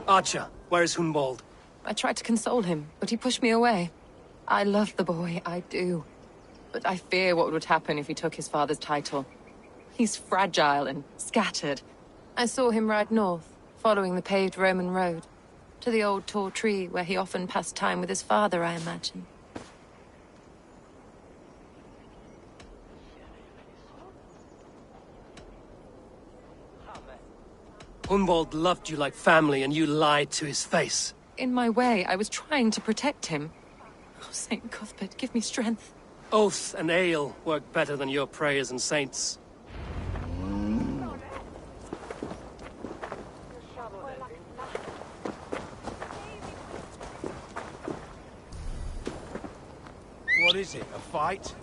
Archer, where is Hunwald? I tried to console him, but he pushed me away. I love the boy, I do. But I fear what would happen if he took his father's title. He's fragile and scattered. I saw him ride north, following the paved Roman road. To the old tall tree where he often passed time with his father, I imagine. Hunwald loved you like family, and you lied to his face. In my way, I was trying to protect him. Oh, Saint Cuthbert, give me strength. Oath and ale work better than your prayers and saints. What is it, a fight?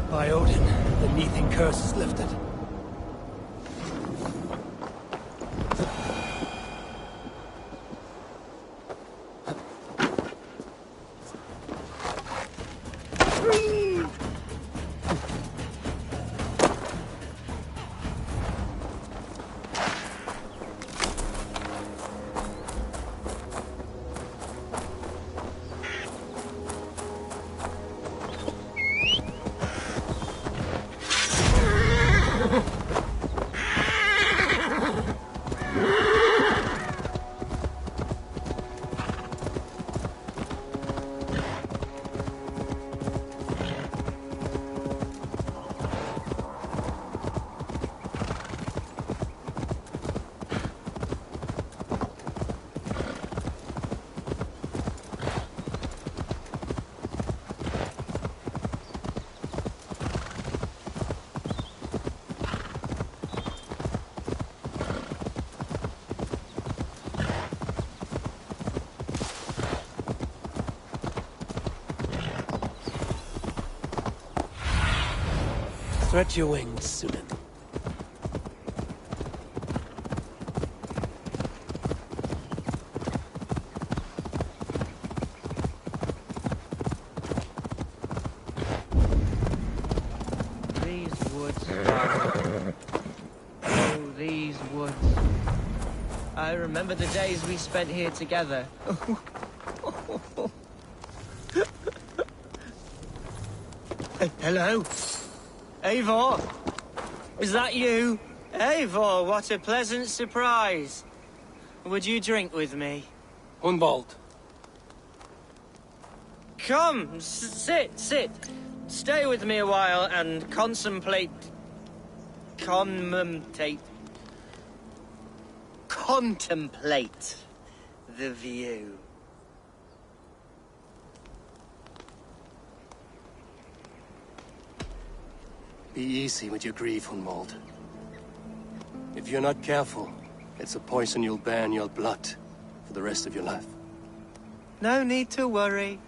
By Odin, the Neething curse is lifted. Stretch your wings, Sunan. These woods, Father. Oh, these woods. I remember the days we spent here together. Hello? Eivor? Is that you? Eivor, what a pleasant surprise. Would you drink with me? Hunwald. Come, sit. Stay with me a while and contemplate the view. Be easy with your grief, Hunwald. If you're not careful, it's a poison you'll bear in your blood for the rest of your life. No need to worry,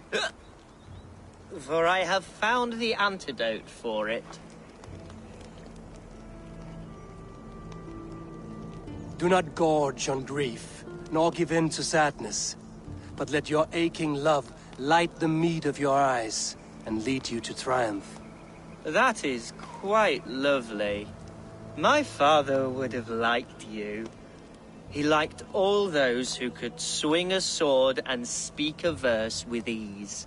for I have found the antidote for it. Do not gorge on grief, nor give in to sadness, but let your aching love light the mead of your eyes and lead you to triumph. That is quite lovely. My father would have liked you. He liked all those who could swing a sword and speak a verse with ease.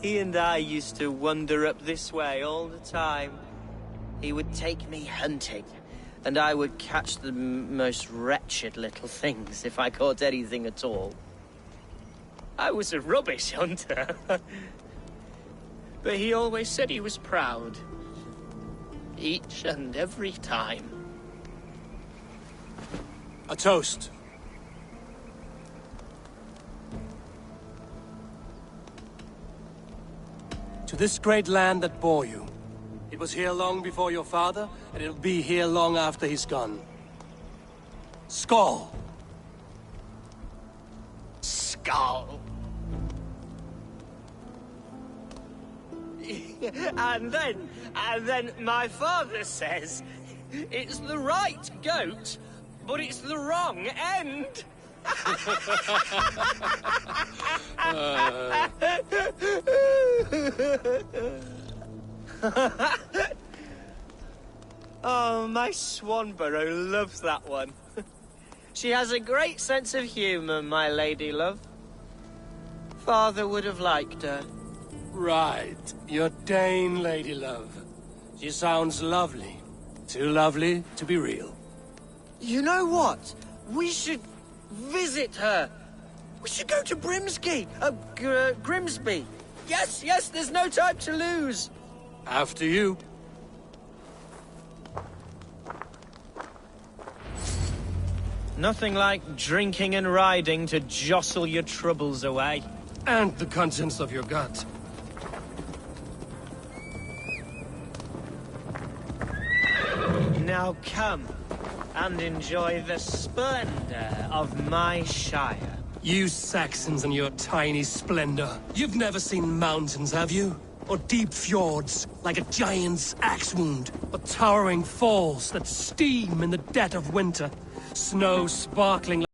He and I used to wander up this way all the time. He would take me hunting, and I would catch the most wretched little things if I caught anything at all. I was a rubbish hunter. But he always said he was proud. Each and every time. A toast. To this great land that bore you. It was here long before your father, and it'll be here long after he's gone. Skull! Skull! And then my father says, it's the right goat, but it's the wrong end. Oh, my Swanborough loves that one. She has a great sense of humour, my lady love. Father would have liked her. Right. Your Dane, lady love. She sounds lovely. Too lovely to be real. You know what? We should visit her. We should go to Grimsby. Yes, there's no time to lose. After you. Nothing like drinking and riding to jostle your troubles away. And the contents of your gut. Now come and enjoy the splendor of my shire. You Saxons and your tiny splendor. You've never seen mountains, have you? Or deep fjords, like a giant's axe wound? Or towering falls that steam in the dead of winter? Snow sparkling like...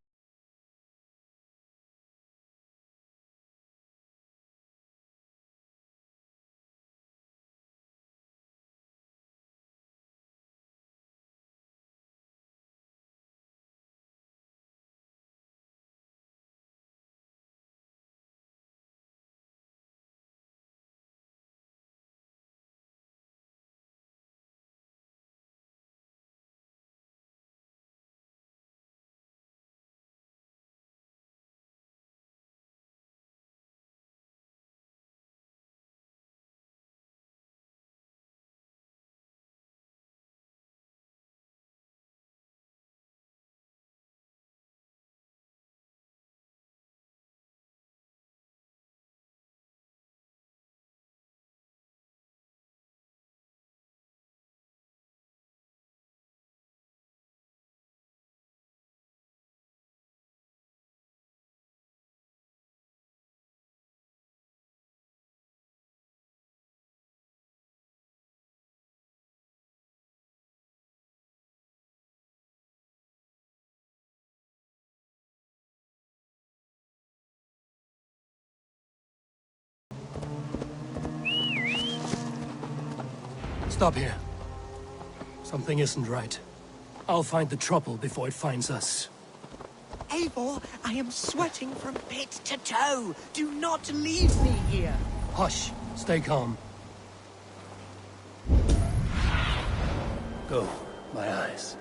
Stop here. Something isn't right. I'll find the trouble before it finds us. Eivor, I am sweating from pit to toe. Do not leave me here. Hush. Stay calm. Go. My eyes.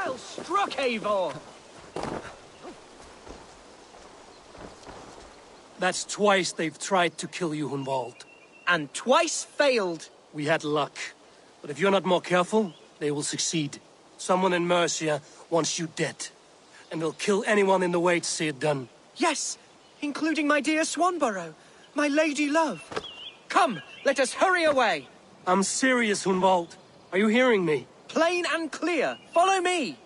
Well struck, Eivor! That's twice they've tried to kill you, Hunwald. And twice failed. We had luck. But if you're not more careful, they will succeed. Someone in Mercia wants you dead. And they'll kill anyone in the way to see it done. Yes, including my dear Swanborough, my lady love. Come, let us hurry away. I'm serious, Hunwald. Are you hearing me? Plain and clear. Follow me.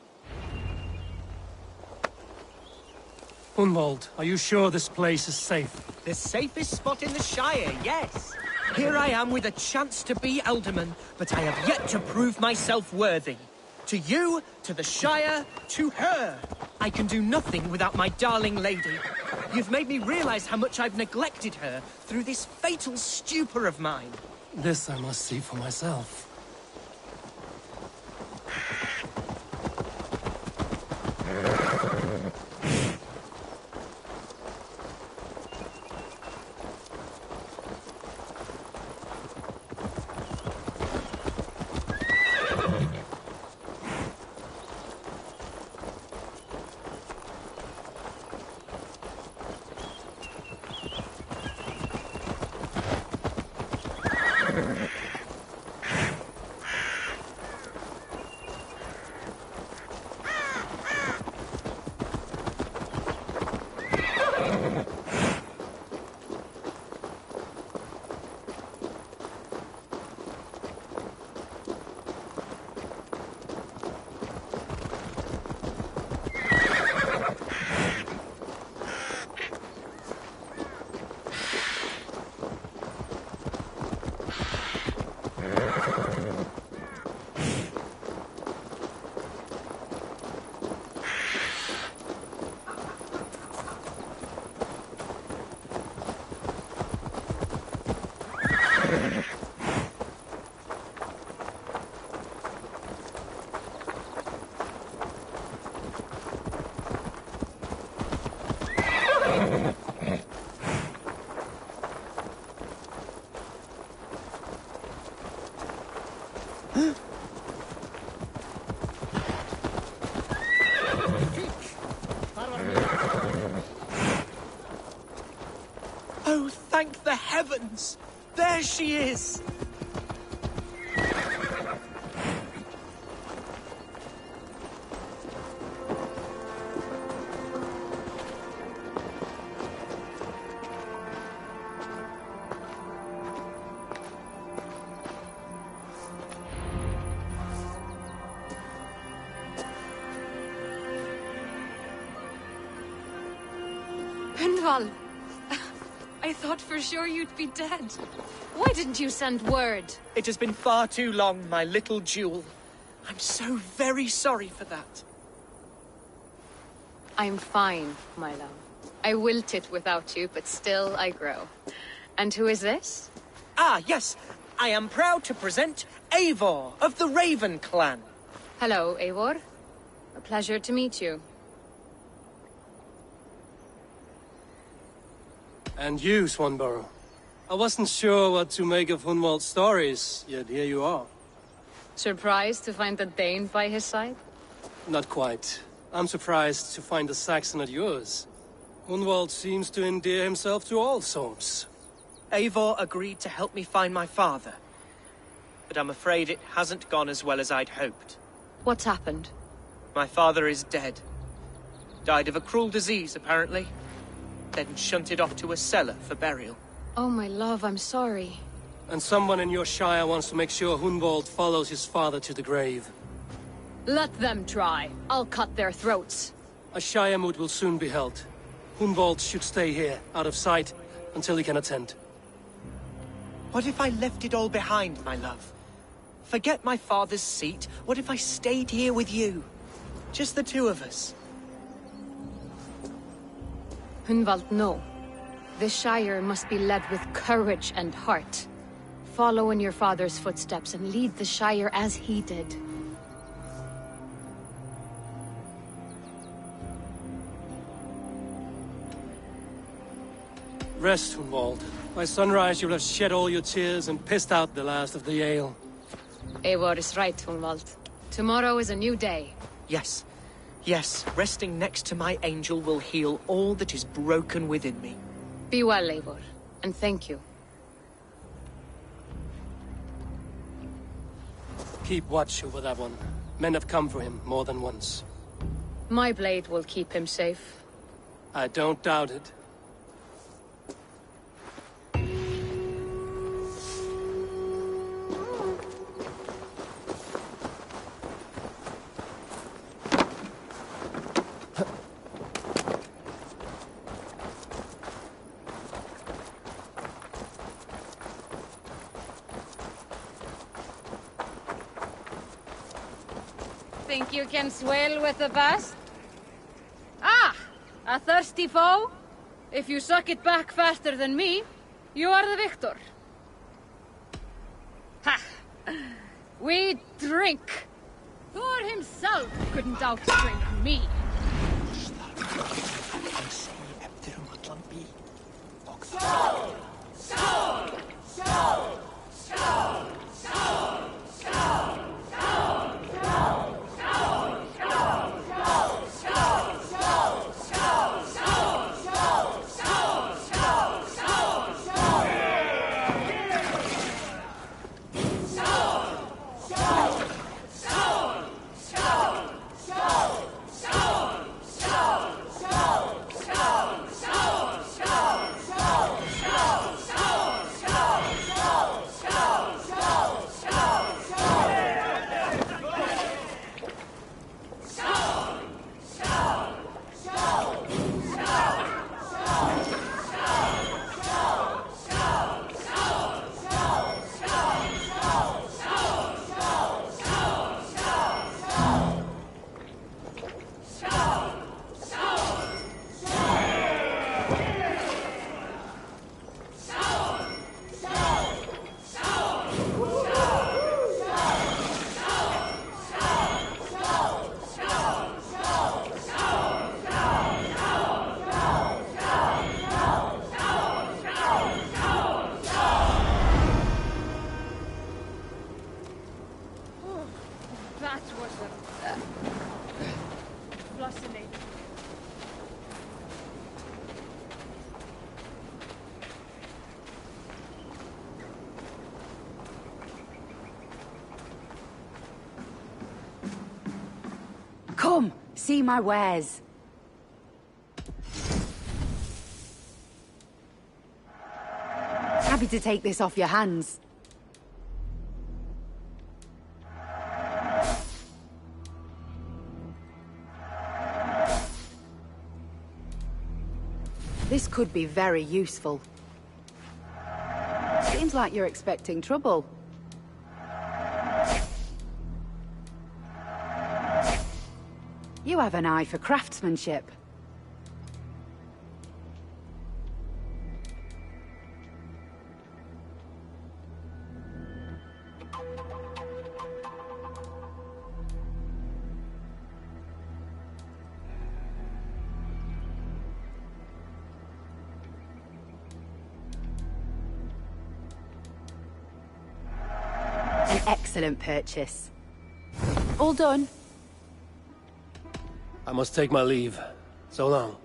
Hunwald, are you sure this place is safe? The safest spot in the Shire, yes. Here I am with a chance to be Alderman, but I have yet to prove myself worthy. To you, to the Shire, to her. I can do nothing without my darling lady. You've made me realize how much I've neglected her through this fatal stupor of mine. This I must see for myself. Oh, thank the heavens! There she is! Hunwald! I thought for sure you'd be dead. Why didn't you send word? It has been far too long, my little jewel. I'm so very sorry for that. I'm fine, my love. I wilted without you, but still I grow. And who is this? Ah, yes. I am proud to present Eivor of the Raven clan. Hello, Eivor. A pleasure to meet you. And you, Swanborough. I wasn't sure what to make of Hunwald's stories, yet here you are. Surprised to find a Dane by his side? Not quite. I'm surprised to find a Saxon at yours. Hunwald seems to endear himself to all sorts. Eivor agreed to help me find my father. But I'm afraid it hasn't gone as well as I'd hoped. What's happened? My father is dead. Died of a cruel disease, apparently. Then shunted off to a cellar for burial. Oh, my love, I'm sorry. And someone in your shire wants to make sure Hunwald follows his father to the grave. Let them try. I'll cut their throats. A shire moot will soon be held. Hunwald should stay here, out of sight, until he can attend. What if I left it all behind, my love? Forget my father's seat. What if I stayed here with you? Just the two of us. Hunwald, no. The Shire must be led with courage and heart. Follow in your father's footsteps and lead the Shire as he did. Rest, Hunwald. By sunrise you'll have shed all your tears and pissed out the last of the ale. Eivor is right, Hunwald. Tomorrow is a new day. Yes. Yes, resting next to my angel will heal all that is broken within me. Be well, Eivor, and thank you. Keep watch over that one. Men have come for him more than once. My blade will keep him safe. I don't doubt it. Think you can swale with the best? Ah! A thirsty foe? If you suck it back faster than me, you are the victor. Ha! We drink! Thor himself couldn't outdrink me. That was fascinating. Come, see my wares. Happy to take this off your hands. This could be very useful. Seems like you're expecting trouble. You have an eye for craftsmanship. An excellent purchase. All done. I must take my leave. So long.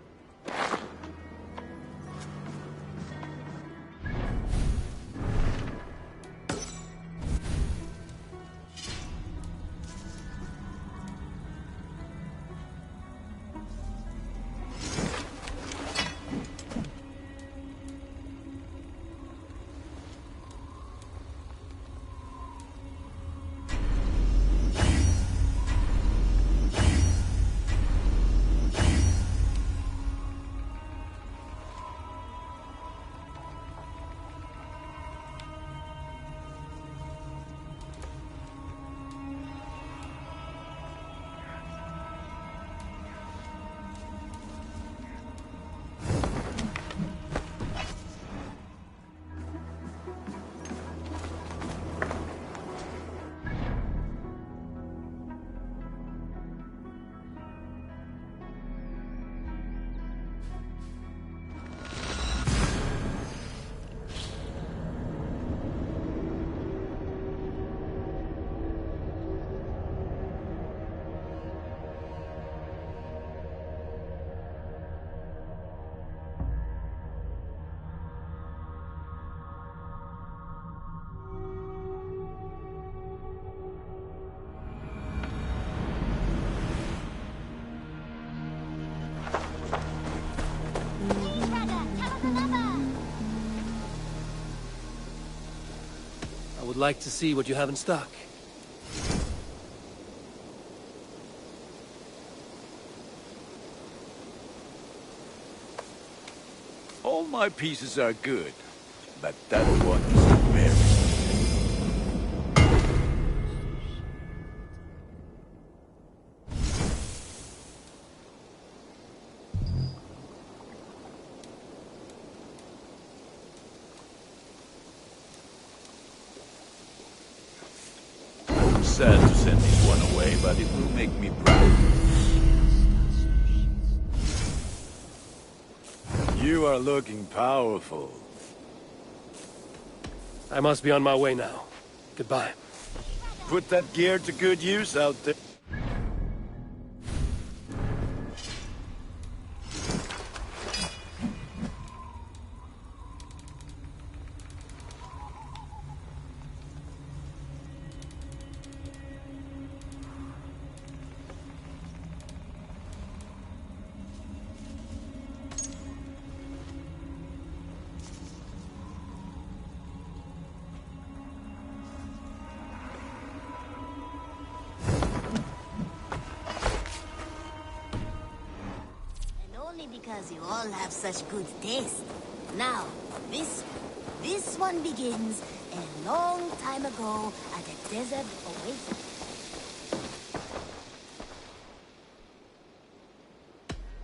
like to see what you have in stock. All my pieces are good, but that one's very... I'm sad to send this one away, but it will make me proud. You are looking powerful. I must be on my way now. Goodbye. Put that gear to good use out there. Because you all have such good taste. Now, this one begins a long time ago at a desert oasis.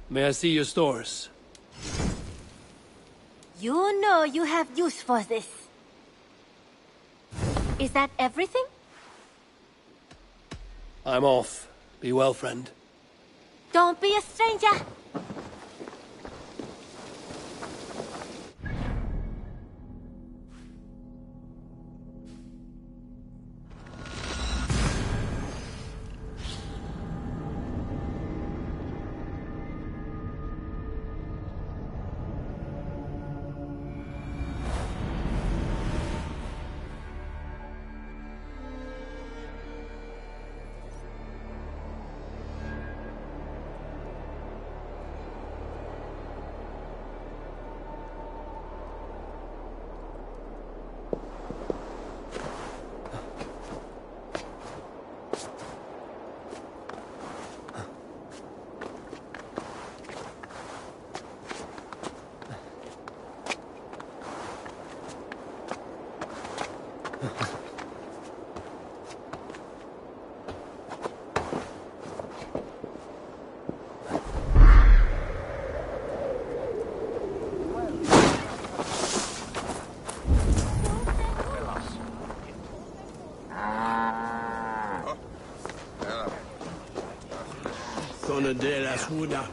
May I see your stores? You know you have use for this. Is that everything? I'm off. Be well, friend. Don't be a stranger. De la Suda.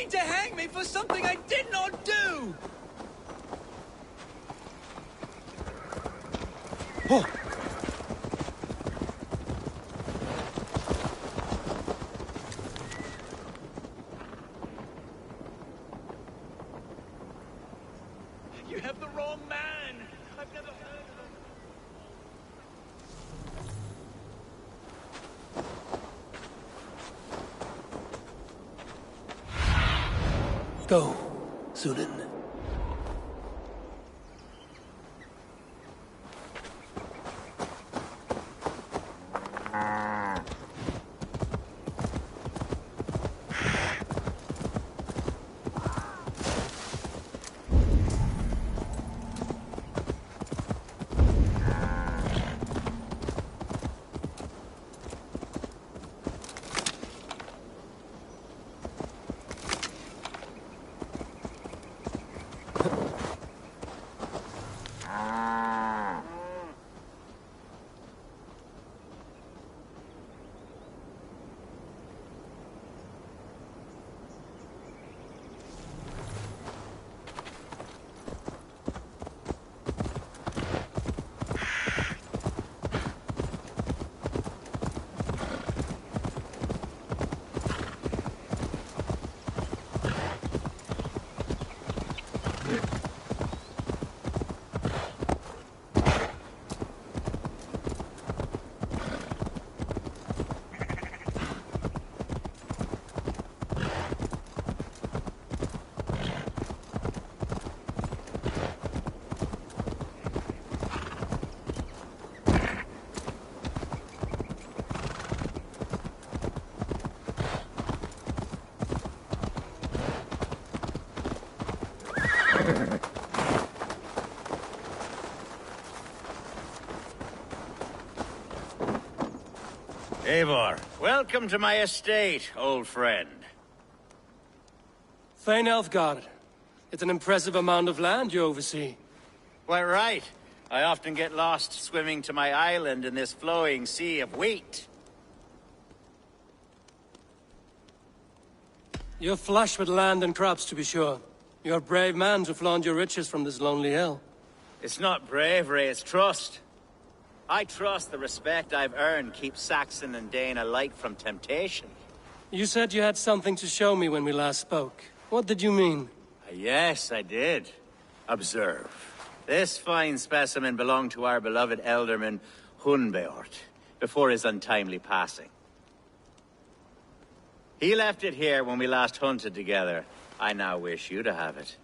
To hang me for something I did not do! Oh. You have the wrong man! I've never heard of him. Go, Sunan. Eivor, welcome to my estate, old friend. Thane Elfgard. It's an impressive amount of land you oversee. Quite right. I often get lost swimming to my island in this flowing sea of wheat. You're flush with land and crops, to be sure. You're a brave man to flaunt your riches from this lonely hill. It's not bravery, it's trust. I trust the respect I've earned keeps Saxon and Dane alike from temptation. You said you had something to show me when we last spoke. What did you mean? Yes, I did. Observe. This fine specimen belonged to our beloved elderman, Hunbeort, before his untimely passing. He left it here when we last hunted together. I now wish you to have it.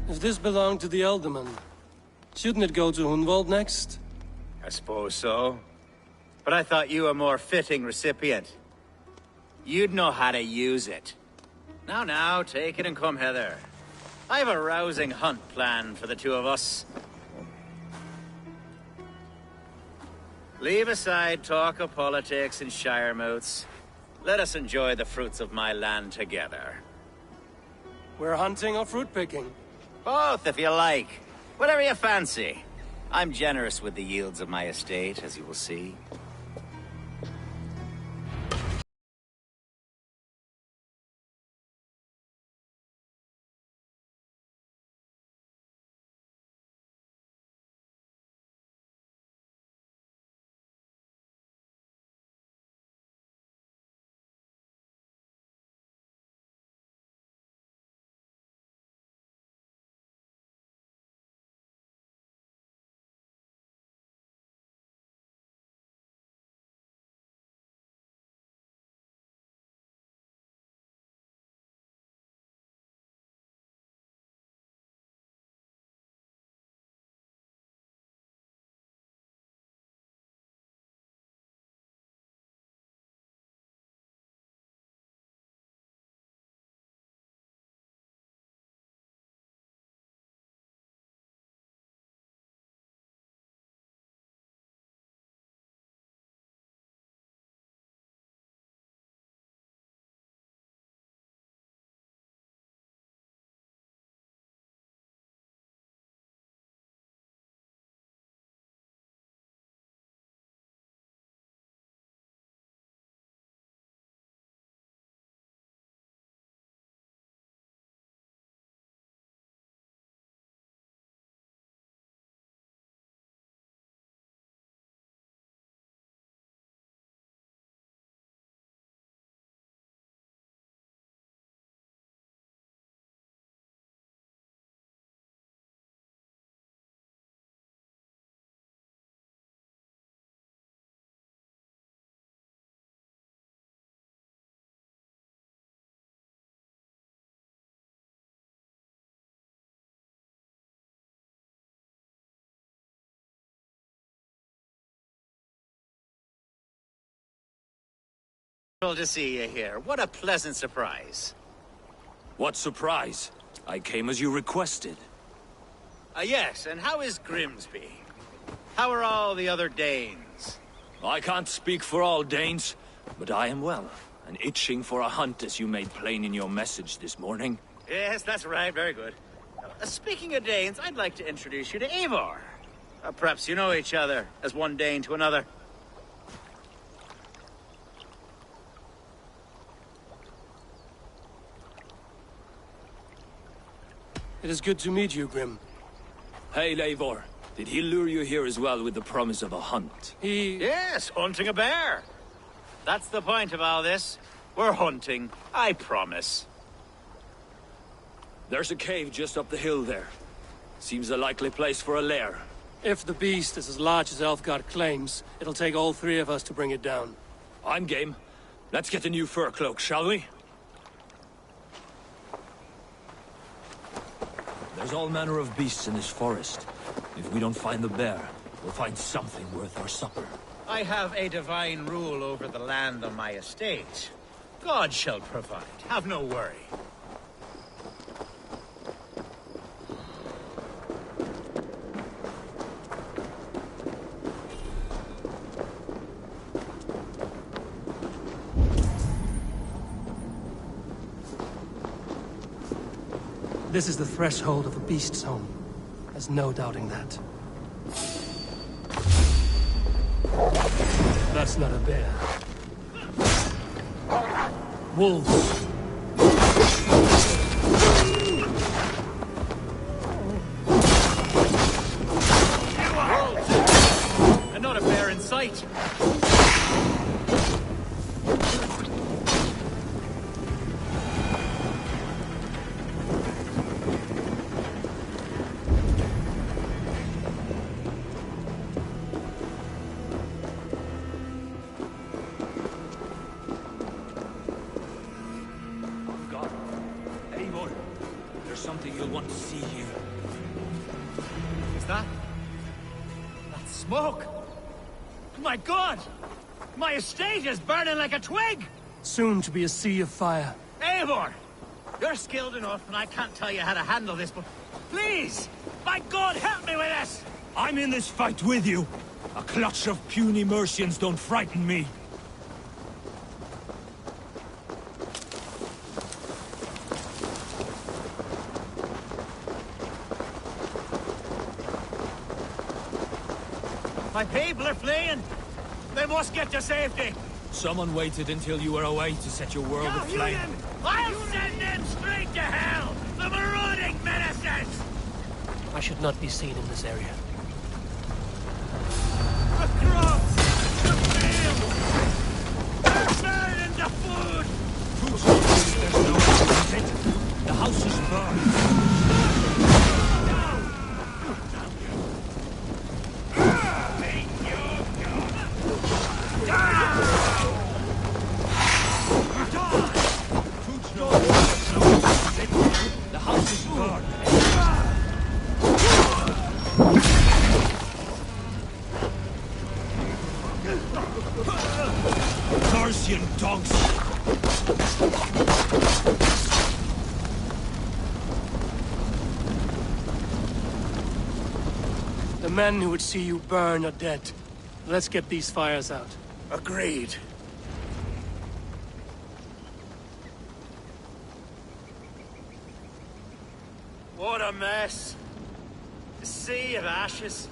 If this belonged to the Elderman, shouldn't it go to Hunwald next? I suppose so. But I thought you a more fitting recipient. You'd know how to use it. Now, take it and come hither. I've a rousing hunt planned for the two of us. Leave aside talk of politics and shire moots. Let us enjoy the fruits of my land together. We're hunting or fruit picking? Both, if you like. Whatever you fancy. I'm generous with the yields of my estate, as you will see. to see you here. What a pleasant surprise. What surprise? I came as you requested. Yes, and how is Grimsby? How are all the other Danes? I can't speak for all Danes, but I am well, and itching for a hunt as you made plain in your message this morning. Yes, that's right. Very good. Speaking of Danes, I'd like to introduce you to Eivor. Perhaps you know each other, as one Dane to another. It is good to meet you, Grim. Hey, Eivor. Did he lure you here as well with the promise of a hunt? Yes, hunting a bear. That's the point of all this. We're hunting, I promise. There's a cave just up the hill there. Seems a likely place for a lair. If the beast is as large as Elfgard claims, it'll take all three of us to bring it down. I'm game. Let's get a new fur cloak, shall we? There's all manner of beasts in this forest. If we don't find the bear, we'll find something worth our supper. I have a divine rule over the land on my estate. God shall provide. Have no worry. This is the threshold of a beast's home. There's no doubting that. That's not a bear. Wolves. And not a bear in sight. Something you'll want to see here. Is that? That's smoke! My God! My estate is burning like a twig! Soon to be a sea of fire. Eivor! You're skilled enough, and I can't tell you how to handle this, but please! My God, help me with this! I'm in this fight with you! A clutch of puny Mercians don't frighten me! My people are fleeing! They must get to safety! Someone waited until you were away to set your world aflame. I'll send them straight to hell! The marauding menaces! I should not be seen in this area. The crops! The fields! They're burning the food! There's no exit. The house is burned. The house is burned. Mercian dogs! The men who would see you burn are dead. Let's get these fires out. Agreed. What a mess. A sea of ashes.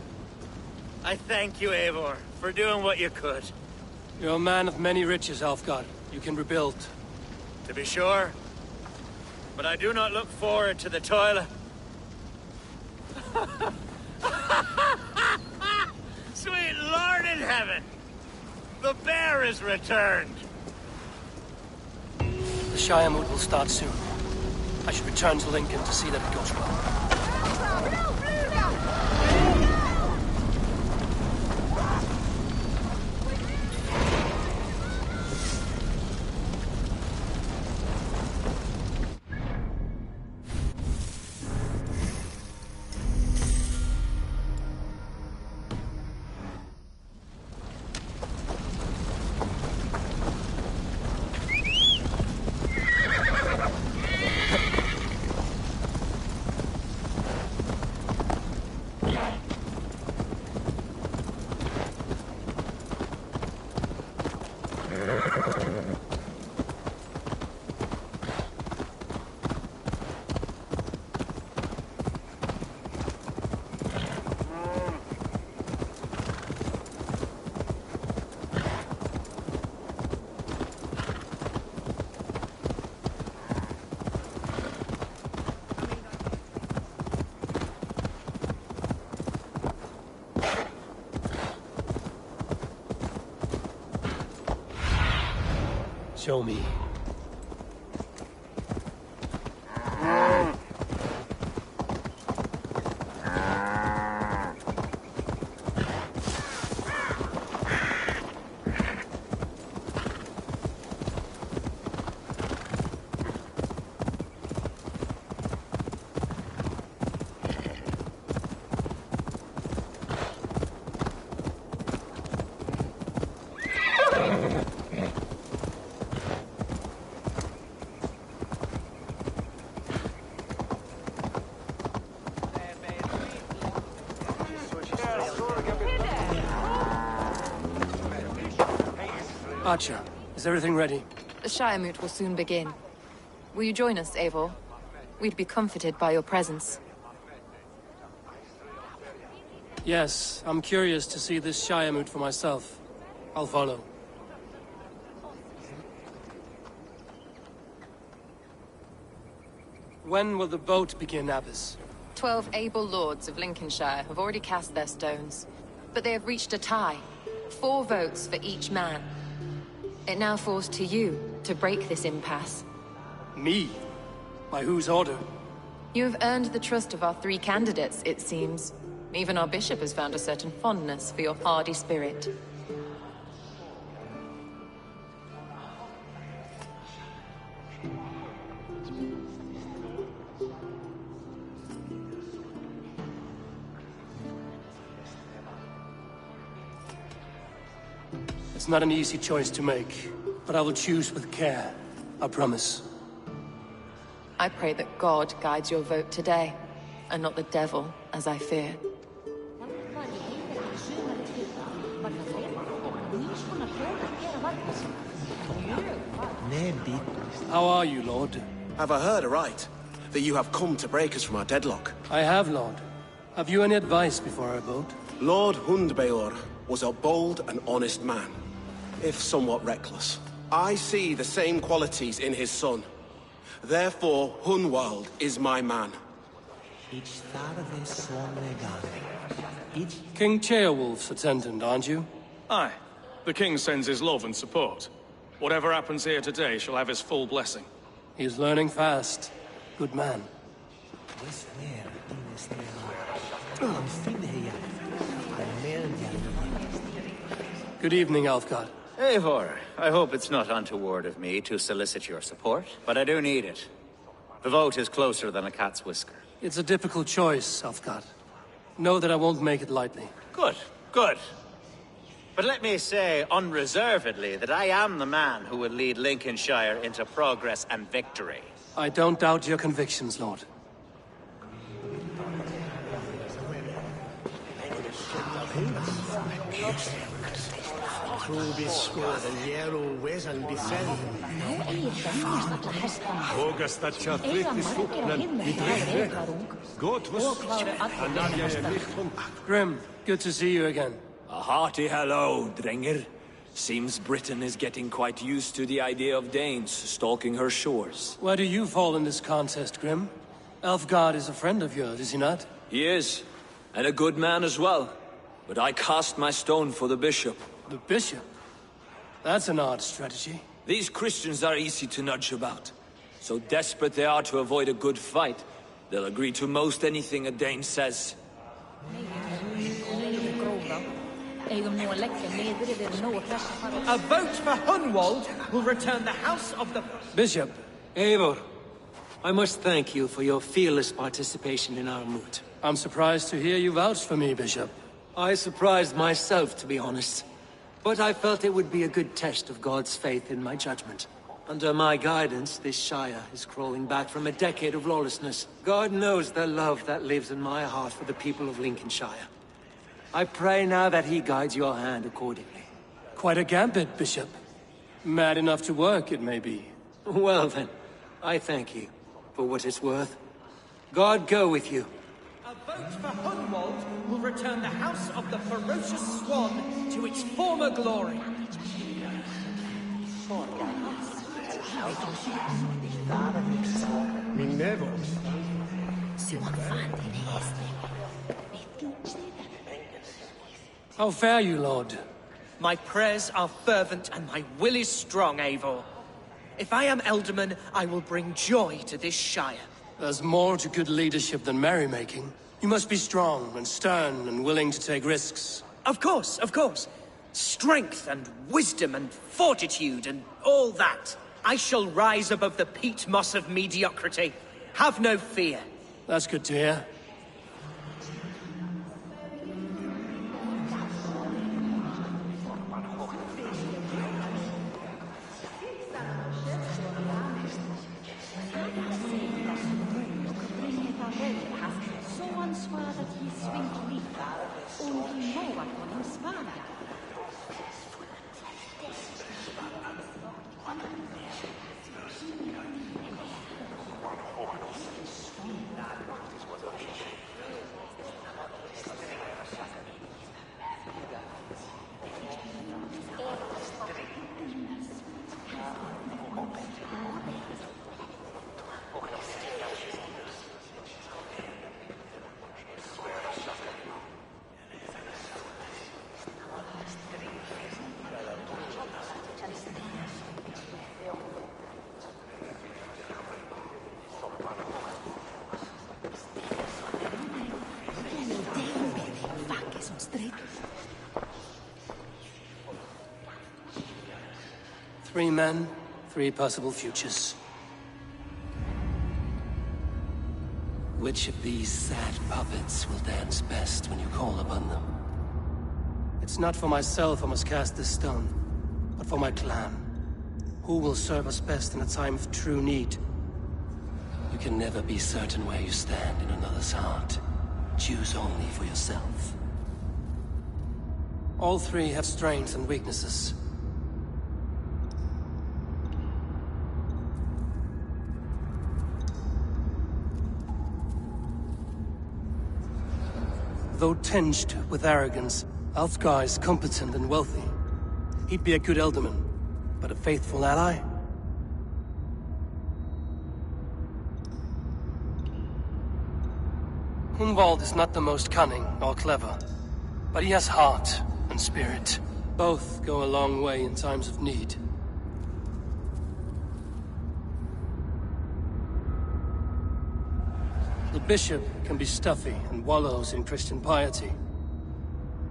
I thank you, Eivor, for doing what you could. You're a man of many riches, Alfgard. You can rebuild. To be sure. But I do not look forward to the toilet. Sweet Lord in heaven! The bear is returned! The Shire mood will start soon. I should return to Lincoln to see that it goes well. show me. Archer, is everything ready? The Shire Moot will soon begin. Will you join us, Eivor? We'd be comforted by your presence. Yes, I'm curious to see this Shire Moot for myself. I'll follow. When will the vote begin, Abbess? 12 able lords of Lincolnshire have already cast their stones, but they have reached a tie. 4 votes for each man. It now falls to you to break this impasse. Me? By whose order? You have earned the trust of our 3 candidates, it seems. Even our bishop has found a certain fondness for your hardy spirit. It's not an easy choice to make, but I will choose with care. I promise. I pray that God guides your vote today, and not the devil, as I fear. How are you, Lord? Have I heard aright? That you have come to break us from our deadlock? I have, Lord. Have you any advice before our vote? Lord Hundbeor was a bold and honest man, if somewhat reckless. I see the same qualities in his son. Therefore, Hunwald is my man. King Ceolwulf's attendant, aren't you? Aye. The king sends his love and support. Whatever happens here today shall have his full blessing. He's learning fast. Good man. Good evening, Alfgard. Eivor, I hope it's not untoward of me to solicit your support, but I do need it. The vote is closer than a cat's whisker. It's a difficult choice, Alfgard. Know that I won't make it lightly. Good, good. But let me say unreservedly that I am the man who will lead Lincolnshire into progress and victory. I don't doubt your convictions, Lord. Grim, good to see you again. A hearty hello, Drenger. Seems Britain is getting quite used to the idea of Danes stalking her shores. Where do you fall in this contest, Grim? Alfgard is a friend of yours, is he not? He is, and a good man as well. But I cast my stone for the bishop. The bishop? That's an odd strategy. These Christians are easy to nudge about. So desperate they are to avoid a good fight, they'll agree to most anything a Dane says. A vote for Hunwald will return the House of the... Bishop. Eivor, I must thank you for your fearless participation in our moot. I'm surprised to hear you vouch for me, Bishop. I surprised myself, to be honest. But I felt it would be a good test of God's faith in my judgment. Under my guidance, this Shire is crawling back from a decade of lawlessness. God knows the love that lives in my heart for the people of Lincolnshire. I pray now that he guides your hand accordingly. Quite a gambit, Bishop. Mad enough to work, it may be. Well then, I thank you, for what it's worth. God go with you. A vote for Hunwald will return the House of the Ferocious Swan to its former glory. How fare you, Lord? My prayers are fervent and my will is strong, Eivor. If I am Elderman, I will bring joy to this Shire. There's more to good leadership than merrymaking. You must be strong and stern and willing to take risks. Of course, of course. Strength and wisdom and fortitude and all that. I shall rise above the peat moss of mediocrity. Have no fear. That's good to hear. Three men, three possible futures. Which of these sad puppets will dance best when you call upon them? It's not for myself I must cast this stone, but for my clan. Who will serve us best in a time of true need? You can never be certain where you stand in another's heart. Choose only for yourself. All three have strengths and weaknesses. Though tinged with arrogance, Alfgar is competent and wealthy. He'd be a good Elderman, but a faithful ally? Hunwald is not the most cunning or clever, but he has heart and spirit. Both go a long way in times of need. The bishop can be stuffy and wallows in Christian piety.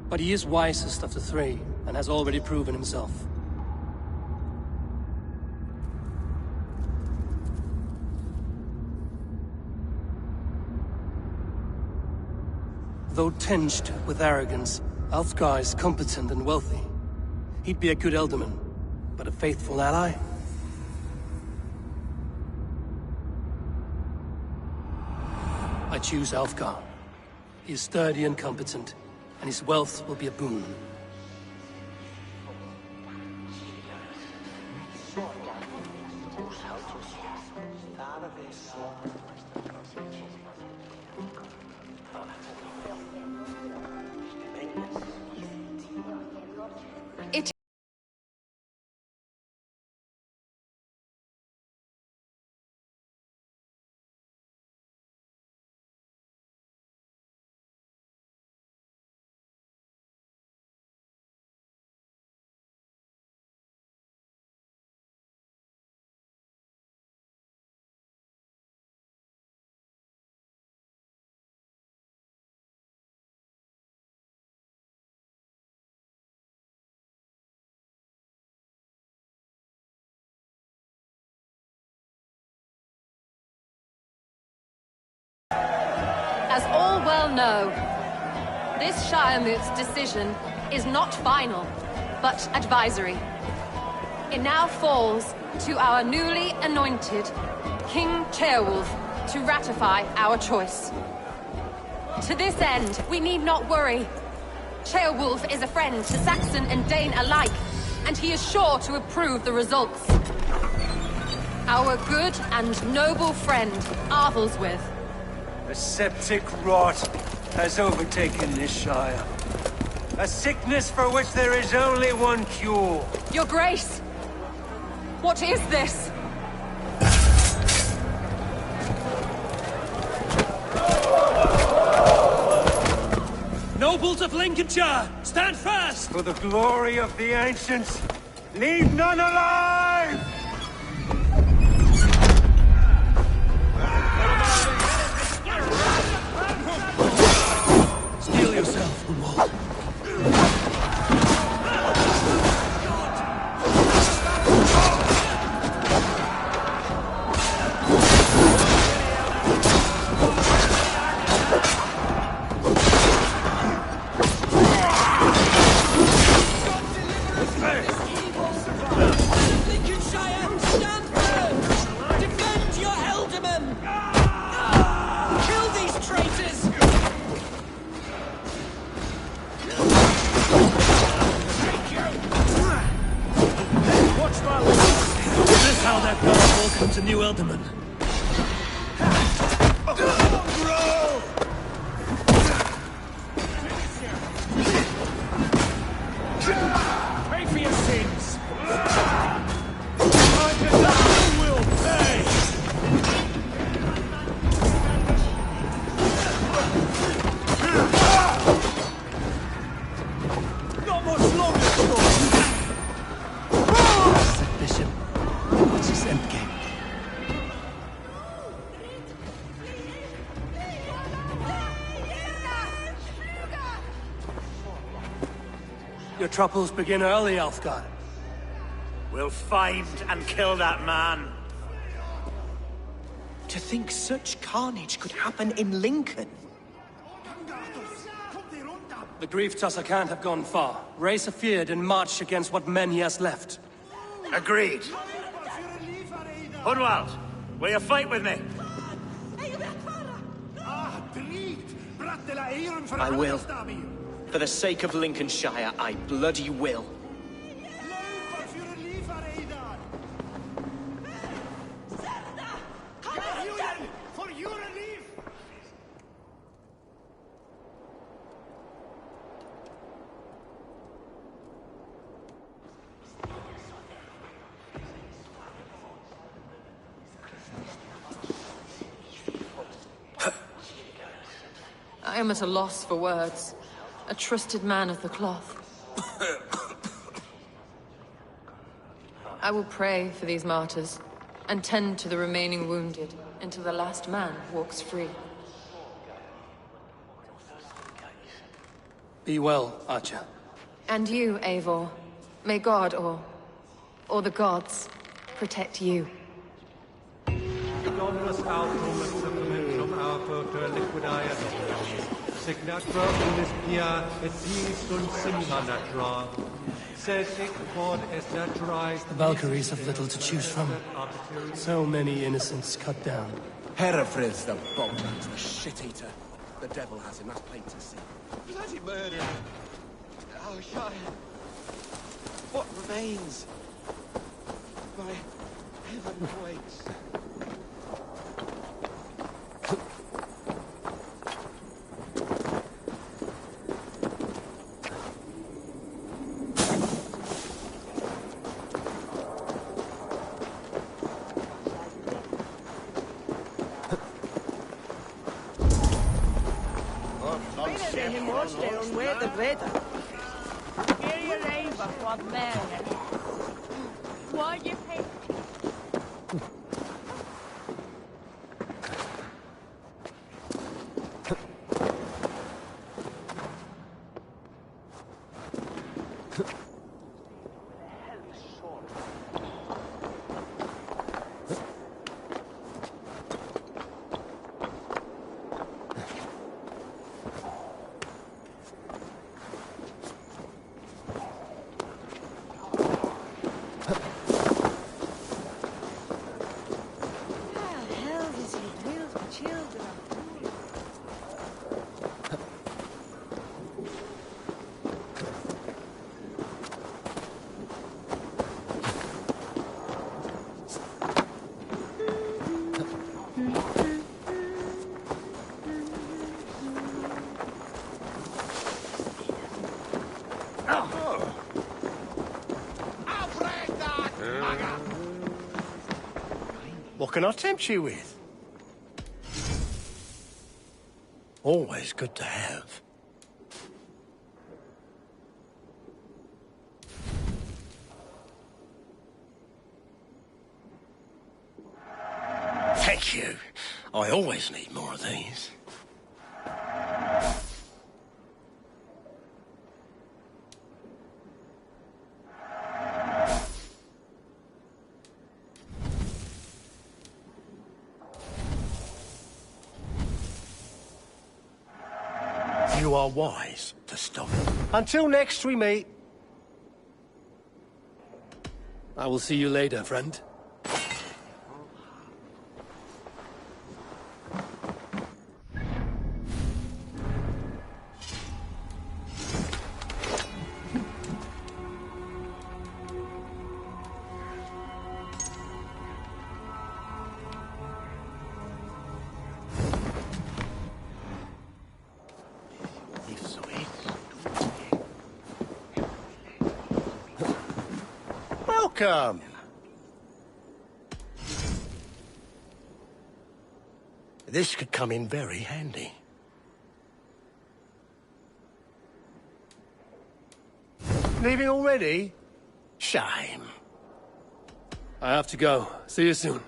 But he is wisest of the three, and has already proven himself. Though tinged with arrogance, Alfgar is competent and wealthy. He'd be a good Elderman, but a faithful ally? I choose Alfgar. He is sturdy and competent, and his wealth will be a boon. As all well know, this Shiremoot's decision is not final, but advisory. It now falls to our newly anointed King Ceolwulf to ratify our choice. To this end, we need not worry. Ceolwulf is a friend to Saxon and Dane alike, and he is sure to approve the results. Our good and noble friend, Arthelswith. A septic rot has overtaken this Shire. A sickness for which there is only one cure. Your Grace! What is this? Nobles of Lincolnshire, stand fast! For the glory of the ancients, leave none alive! Hunwald. To New Elderman. Pay for your sins! You will pay! Not much longer, Said Bishop. What's his endgame? Your troubles begin early, Alfgard. We'll find and kill that man. To think such carnage could happen in Lincoln. The grief tusser can't have gone far. Raise a feared and march against what men he has left. Agreed. Hunwald, will you fight with me? I will. For the sake of Lincolnshire, I bloody will. I am at a loss for words. A trusted man of the cloth. I will pray for these martyrs, and tend to the remaining wounded, until the last man walks free. Be well, Archer. And you, Eivor. May God, or the gods, protect you. Dominus autum et supplementum auto per liquidae Dominum. Signatur unis pia et sinis sunt simula natura. Sed hic quod est naturae. The Valkyries have little to choose from. So many innocents cut down. Herefrid's the bombers, the shit-eater. The devil has him, that's plain to see. Bloody murder! Oh, Shire. What remains? My heaven waits. What can I tempt you with? Always good to have. Thank you. I always need more of these. You are wise to stop. Until next we meet. I will see you later, friend. Welcome. This could come in very handy. Leaving already? Shame. I have to go. See you soon.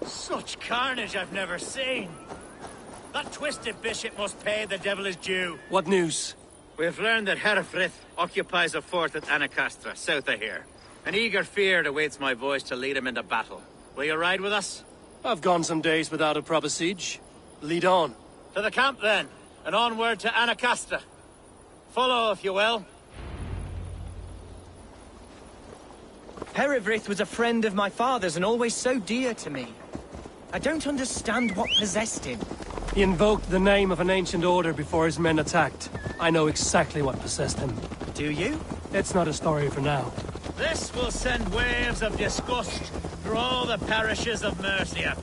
Such carnage I've never seen. That twisted bishop must pay the devil his due. What news? We've learned that Herefrith occupies a fort at Anacastra, south of here. An eager fear awaits my voice to lead him into battle. Will you ride with us? I've gone some days without a proper siege. Lead on. To the camp, then, and onward to Anacastra. Follow, if you will. Herefrith was a friend of my father's and always so dear to me. I don't understand what possessed him. He invoked the name of an ancient order before his men attacked. I know exactly what possessed him. Do you? It's not a story for now. This will send waves of disgust through all the parishes of Mercia.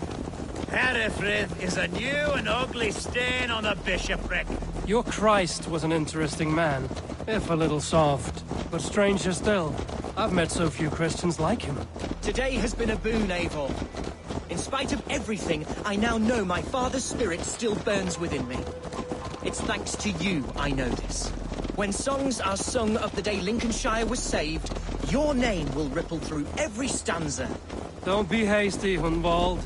Herefrith is a new and ugly stain on the bishopric. Your Christ was an interesting man, if a little soft. But stranger still, I've met so few Christians like him. Today has been a boon, Eivor. In spite of everything, I now know my father's spirit still burns within me. It's thanks to you I know this. When songs are sung of the day Lincolnshire was saved, your name will ripple through every stanza. Don't be hasty, Hunwald.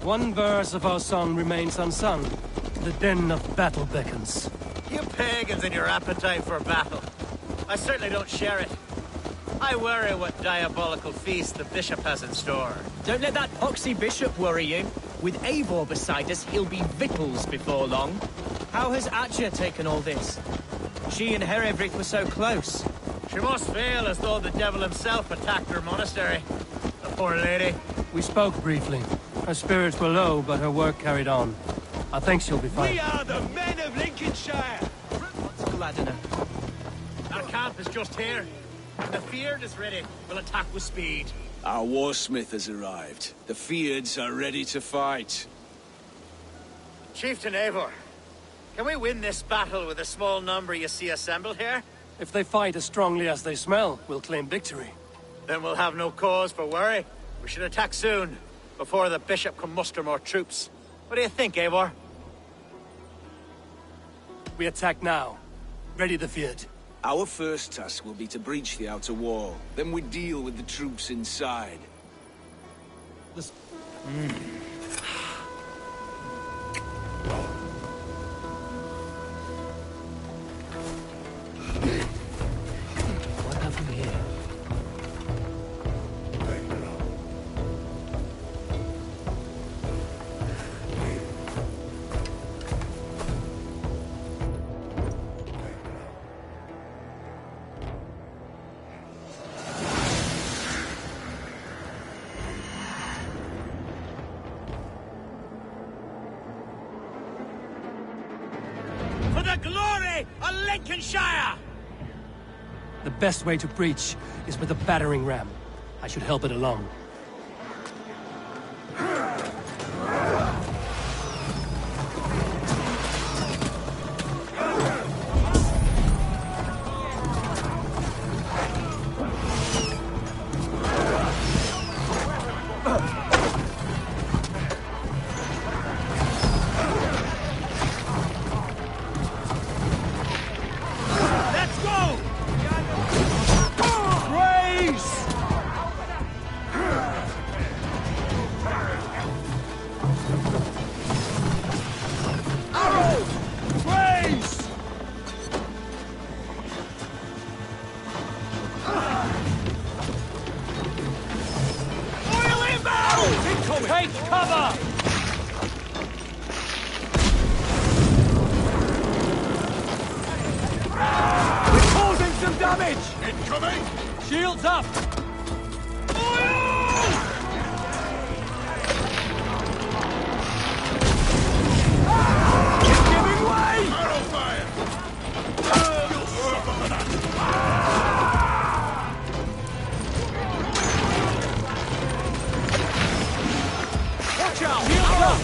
One verse of our song remains unsung. The din of battle beckons. You pagans and your appetite for battle. I certainly don't share it. I worry what diabolical feast the bishop has in store. Don't let that poxy bishop worry you. With Eivor beside us, he'll be victuals before long. How has Atja taken all this? She and Herefrith were so close. She must feel as though the devil himself attacked her monastery. The poor lady. We spoke briefly. Her spirits were low, but her work carried on. I think she'll be fine. We are the men of Lincolnshire! Glad to know. Our camp is just here. And the Feared is ready. We'll attack with speed. Our warsmith has arrived. The Feards are ready to fight. Chieftain Eivor, can we win this battle with the small number you see assembled here? If they fight as strongly as they smell, we'll claim victory. Then we'll have no cause for worry. We should attack soon, before the bishop can muster more troops. What do you think, Eivor? We attack now. Ready the Feared. Our first task will be to breach the outer wall. Then we deal with the troops inside. What have we here? For the glory of Lincolnshire! The best way to breach is with a battering ram. I should help it along. Take cover! We're causing some damage! Incoming! Shields up! It's giving way! Arrow fire! You'll suffer for that! Watch out! Shields up!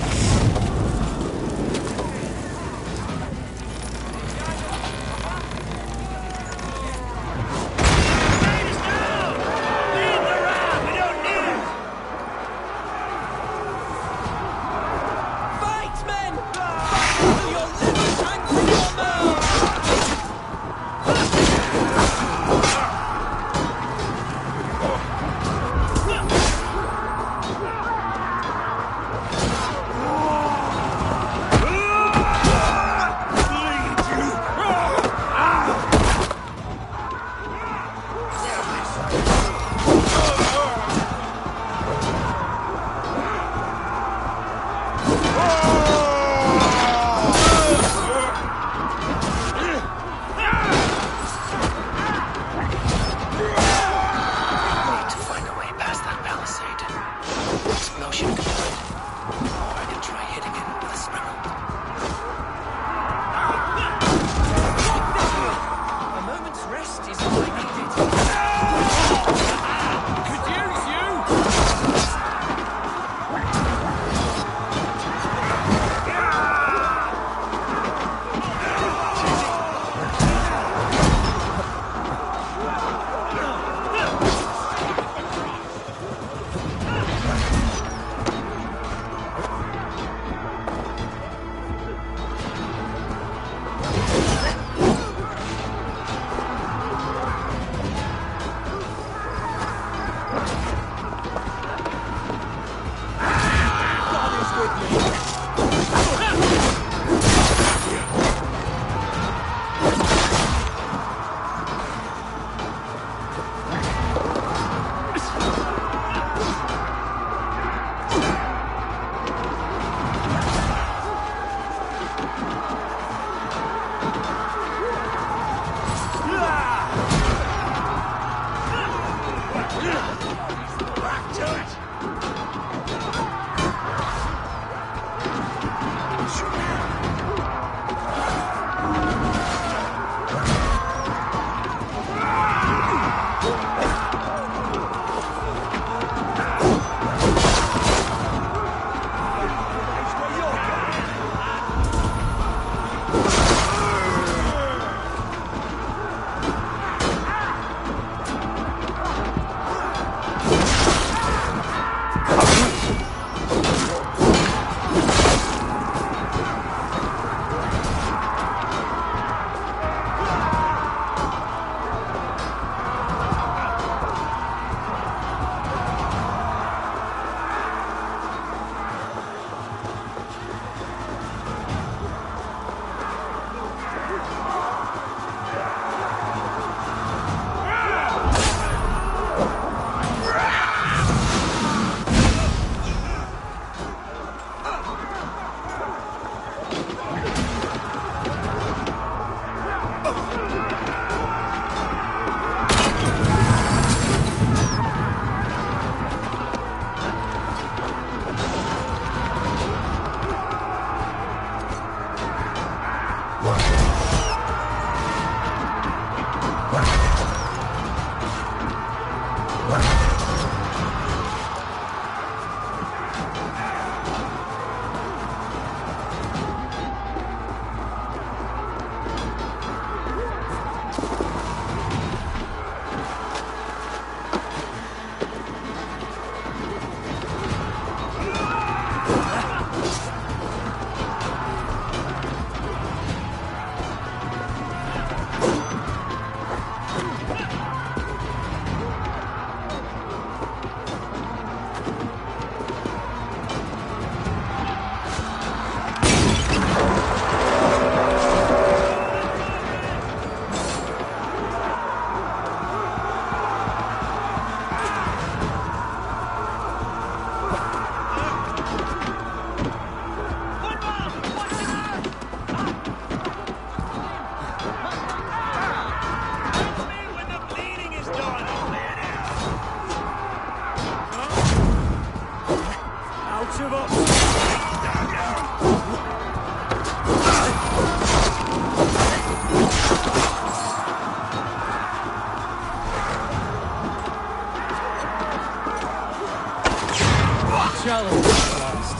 challenge at last.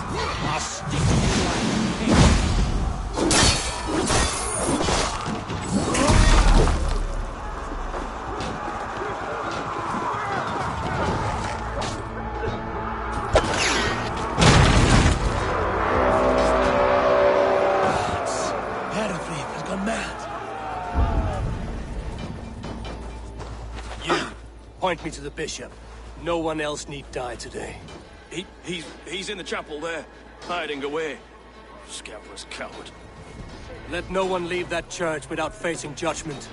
I'll stick to you like a pig. Hereford has gone mad. You, point me to the bishop. No one else need die today. He's in the chapel there, hiding away. Scabrous coward. Let no one leave that church without facing judgment.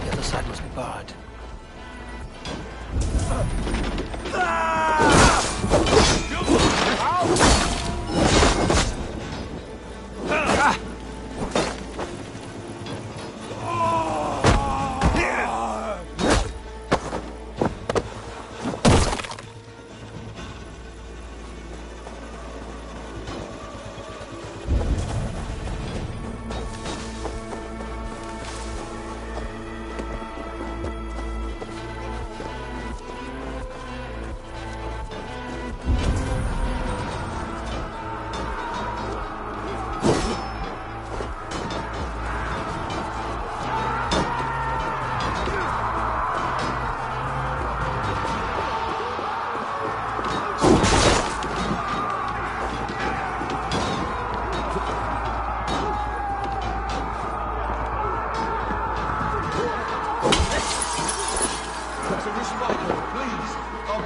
The other side must be barred.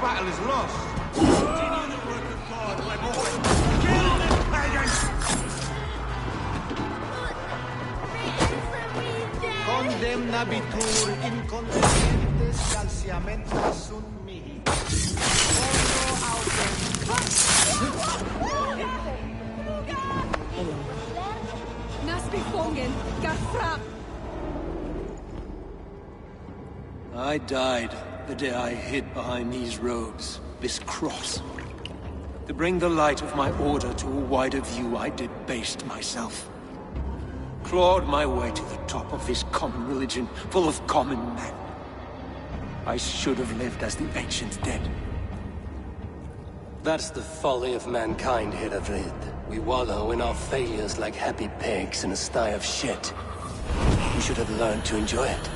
battle is lost. Continue the work of God, my boy. Kill the pagans! Condemnabitur inconvenientes calciamenta sunt mihi. I died the day I hid behind these robes, this cross. To bring the light of my order to a wider view, I debased myself. Clawed my way to the top of this common religion, full of common men. I should have lived as the ancient dead. That's the folly of mankind, Hereford. We wallow in our failures like happy pigs in a sty of shit. We should have learned to enjoy it.